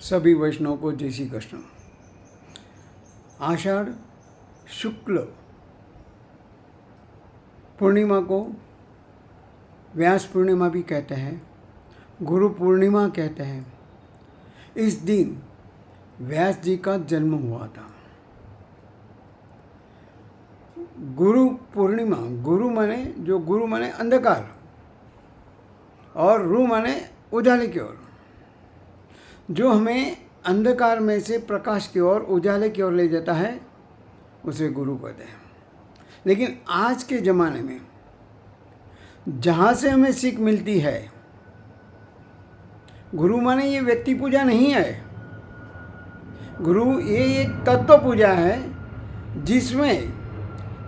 सभी वैष्णव को जय श्री कृष्ण। आषाढ़ शुक्ल पूर्णिमा को व्यास पूर्णिमा भी कहते हैं, गुरु पूर्णिमा कहते हैं। इस दिन व्यास जी का जन्म हुआ था। गुरु पूर्णिमा, गुरु माने अंधकार और रू माने उजाले की ओर, जो हमें अंधकार में से प्रकाश की ओर, उजाले की ओर ले जाता है, उसे गुरु कहते हैं। लेकिन आज के ज़माने में जहाँ से हमें सीख मिलती है, गुरु माने ये व्यक्ति पूजा नहीं है। गुरु ये एक तत्व पूजा है जिसमें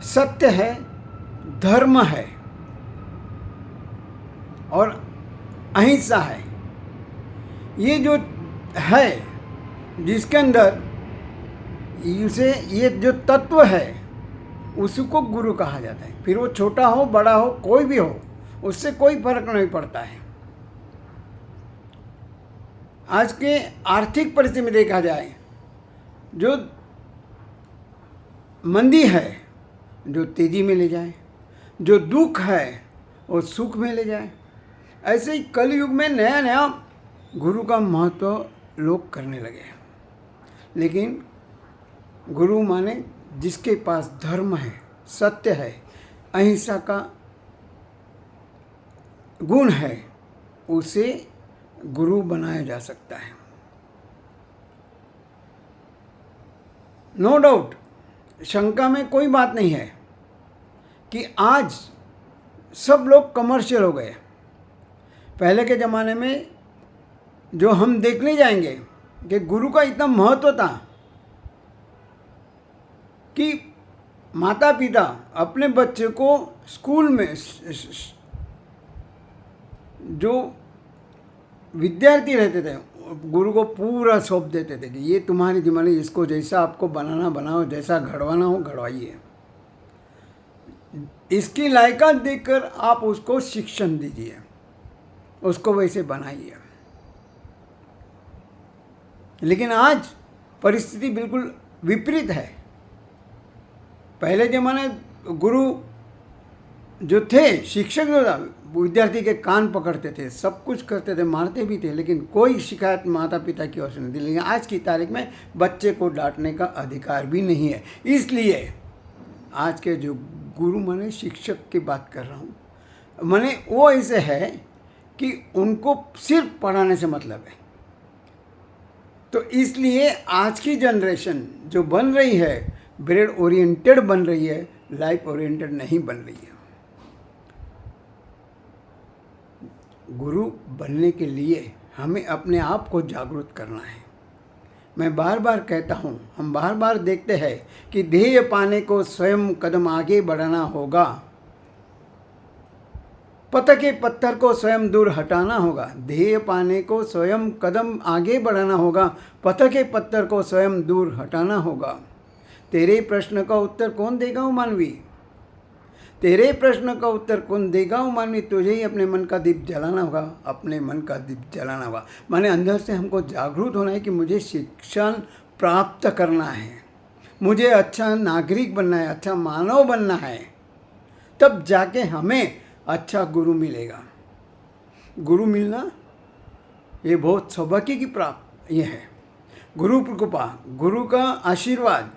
सत्य है, धर्म है और अहिंसा है। ये जो है, जिसके अंदर ये जो तत्व है, उसको गुरु कहा जाता है। फिर वो छोटा हो, बड़ा हो, कोई भी हो, उससे कोई फर्क नहीं पड़ता है। आज के आर्थिक परिस्थिति में देखा जाए, जो मंदी है, जो तेजी में ले जाए, जो दुख है वो सुख में ले जाए। ऐसे ही कलयुग में नया नया गुरु का महत्व लोग करने लगे। लेकिन गुरु माने जिसके पास धर्म है, सत्य है, अहिंसा का गुण है, उसे गुरु बनाया जा सकता है। नो डाउट, शंका में कोई बात नहीं है कि आज सब लोग कमर्शियल हो गए। पहले के ज़माने में जो हम देखने जाएंगे कि गुरु का इतना महत्व था कि माता पिता अपने बच्चे को स्कूल में, जो विद्यार्थी रहते थे, गुरु को पूरा सौंप देते थे कि ये तुम्हारी जिम्मेदारी, इसको जैसा आपको बनाना बनाओ, जैसा घड़वाना हो घड़वाइए। इसकी लायकात देखकर आप उसको शिक्षण दीजिए, उसको वैसे बनाइए। लेकिन आज परिस्थिति बिल्कुल विपरीत है। पहले ज़माने गुरु जो थे, शिक्षक जो था, विद्यार्थी के कान पकड़ते थे, सब कुछ करते थे, मारते भी थे, लेकिन कोई शिकायत माता पिता की ओर से नहीं थी। लेकिन आज की तारीख में बच्चे को डांटने का अधिकार भी नहीं है। इसलिए आज के जो गुरु माने शिक्षक की बात कर रहा हूँ, माने वो ऐसे है कि उनको सिर्फ पढ़ाने से मतलब है। तो इसलिए आज की जनरेशन जो बन रही है, ब्रेड ओरिएंटेड बन रही है, लाइफ ओरिएंटेड नहीं बन रही है। गुरु बनने के लिए हमें अपने आप को जागरूक करना है। मैं बार बार कहता हूँ, हम बार बार देखते हैं कि ध्येय पाने को स्वयं कदम आगे बढ़ाना होगा, पथ के पत्थर को स्वयं दूर हटाना होगा। ध्येय पाने को स्वयं कदम आगे बढ़ाना होगा, पथ के पत्थर को स्वयं दूर हटाना होगा। तेरे प्रश्न का उत्तर कौन देगा ओ मानवी? तेरे प्रश्न का उत्तर कौन देगा ओ मानवी? तुझे ही अपने मन का दीप जलाना होगा, अपने मन का दीप जलाना होगा। माने अंदर से हमको जागरूक होना है कि मुझे शिक्षण प्राप्त करना है, मुझे अच्छा नागरिक बनना है, अच्छा मानव बनना है। तब जाके हमें अच्छा गुरु मिलेगा। गुरु मिलना ये बहुत सौभाग्य की प्राप्त ये है। गुरु कृपा, गुरु का आशीर्वाद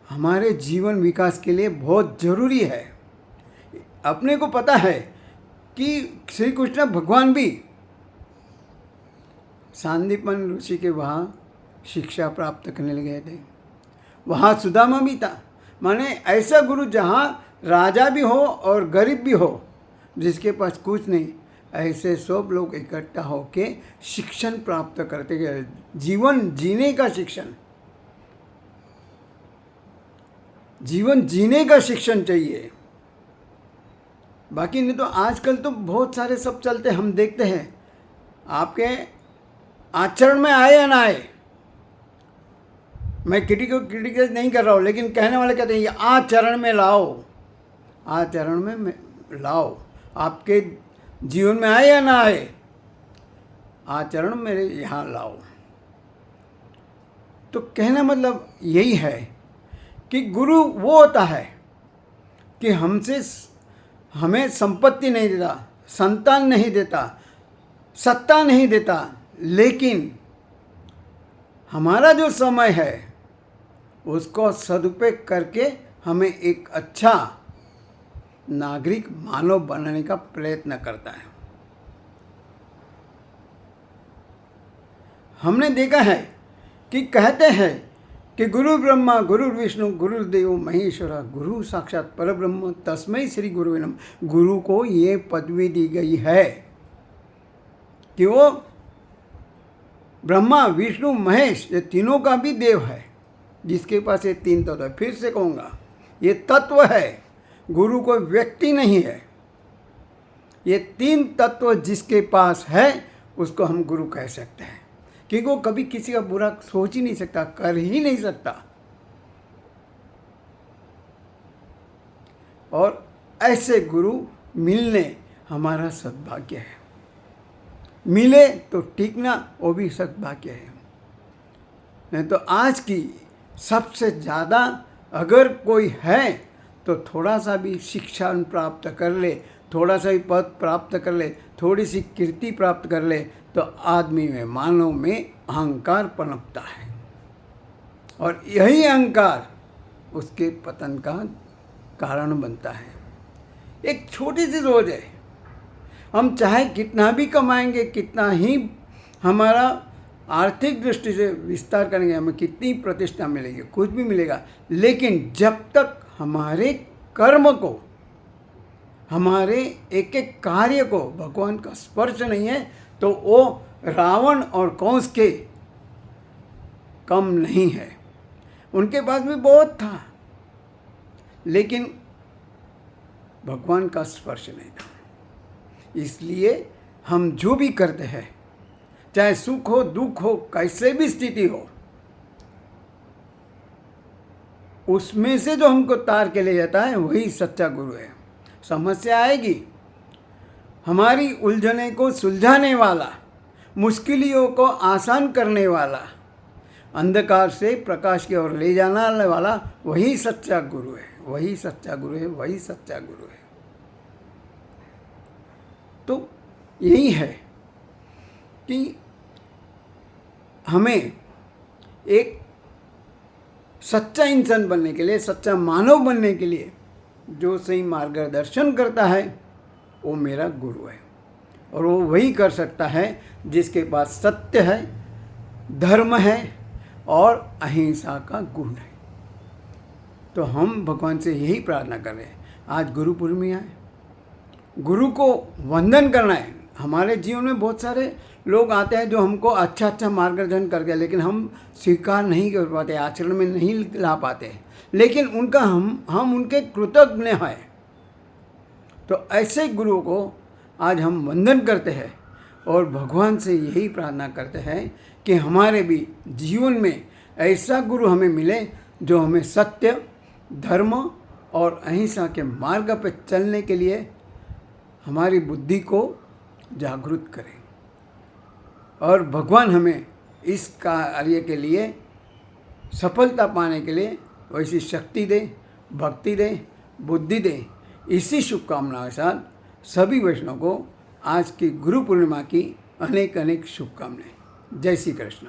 हमारे जीवन विकास के लिए बहुत ज़रूरी है। अपने को पता है कि श्री कृष्ण भगवान भी सांदीपन ऋषि के वहाँ शिक्षा प्राप्त करने गए थे। वहाँ सुदामा भी था। माने ऐसा गुरु जहाँ राजा भी हो और गरीब भी हो, जिसके पास कुछ नहीं, ऐसे सब लोग इकट्ठा होके शिक्षण प्राप्त करते गए। जीवन जीने का शिक्षण, जीवन जीने का शिक्षण चाहिए। बाकी नहीं तो आजकल तो बहुत सारे सब चलते, हम देखते हैं। आपके आचरण में आए या ना आए, मैं क्रिटिकाइज नहीं कर रहा हूँ, लेकिन कहने वाले कहते हैं ये आचरण में लाओ, आचरण में लाओ। आपके जीवन में आए या ना आए, आचरण मेरे यहाँ लाओ। तो कहना मतलब यही है कि गुरु वो होता है कि हमें संपत्ति नहीं देता, संतान नहीं देता, सत्ता नहीं देता, लेकिन हमारा जो समय है उसको सदुपयोग करके हमें एक अच्छा नागरिक मानव बनने का प्रयत्न करता है। हमने देखा है कि कहते हैं कि गुरु ब्रह्मा गुरु विष्णु गुरुदेव महेश्वर गुरु साक्षात परब्रह्म तस्मै श्री गुरुवे नमः। गुरु को ये पदवी दी गई है कि वो ब्रह्मा विष्णु महेश ये तीनों का भी देव है, जिसके पास ये तीन तत्व है। फिर से कहूँगा, ये तत्व है, गुरु कोई व्यक्ति नहीं है। ये तीन तत्व जिसके पास है उसको हम गुरु कह सकते हैं, क्योंकि वो कभी किसी का बुरा सोच ही नहीं सकता, कर ही नहीं सकता। और ऐसे गुरु मिलने हमारा सद्भाग्य है। मिले तो टीकना वो भी सद्भाग्य है। नहीं तो आज की सबसे ज़्यादा अगर कोई है तो थोड़ा सा भी शिक्षा प्राप्त कर ले, थोड़ा सा भी पद प्राप्त कर ले, थोड़ी सी कीर्ति प्राप्त कर ले, तो आदमी में मानव में अहंकार पनपता है और यही अहंकार उसके पतन का कारण बनता है। एक छोटी सी सोच है, हम चाहे कितना भी कमाएंगे, कितना ही हमारा आर्थिक दृष्टि से विस्तार करेंगे, हमें कितनी प्रतिष्ठा मिलेगी, कुछ भी मिलेगा, लेकिन जब तक हमारे कर्म को, हमारे एक एक कार्य को भगवान का स्पर्श नहीं है, तो वो रावण और कंस के कम नहीं है। उनके पास भी बहुत था, लेकिन भगवान का स्पर्श नहीं था। इसलिए हम जो भी करते हैं, चाहे सुख हो दुख हो, कैसे भी स्थिति हो, उसमें से जो हमको तार के ले जाता है वही सच्चा गुरु है। समस्या आएगी, हमारी उलझने को सुलझाने वाला, मुश्किलों को आसान करने वाला, अंधकार से प्रकाश की ओर ले जाने वाला वही सच्चा गुरु है, वही सच्चा गुरु है, वही सच्चा गुरु है। तो यही है कि हमें एक सच्चा इंसान बनने के लिए, सच्चा मानव बनने के लिए जो सही मार्गदर्शन करता है वो मेरा गुरु है। और वो वही कर सकता है जिसके पास सत्य है, धर्म है और अहिंसा का गुण है। तो हम भगवान से यही प्रार्थना कर रहे हैं। आज गुरु पूर्णिमा है, गुरु को वंदन करना है। हमारे जीवन में बहुत सारे लोग आते हैं जो हमको अच्छा मार्गदर्शन करके, लेकिन हम स्वीकार नहीं कर पाते, आचरण में नहीं ला पाते, लेकिन उनका हम उनके कृतज्ञ हैं। तो ऐसे गुरु को आज हम वंदन करते हैं और भगवान से यही प्रार्थना करते हैं कि हमारे भी जीवन में ऐसा गुरु हमें मिले जो हमें सत्य, धर्म और अहिंसा के मार्ग पर चलने के लिए हमारी बुद्धि को जागृत करे। और भगवान हमें इस कार्य के लिए सफलता पाने के लिए वैसी शक्ति दे, भक्ति दे, बुद्धि दे। इसी शुभकामनाओं के साथ सभी वैष्णव को आज की गुरु पूर्णिमा की अनेक अनेक शुभकामनाएं। जय श्री कृष्ण।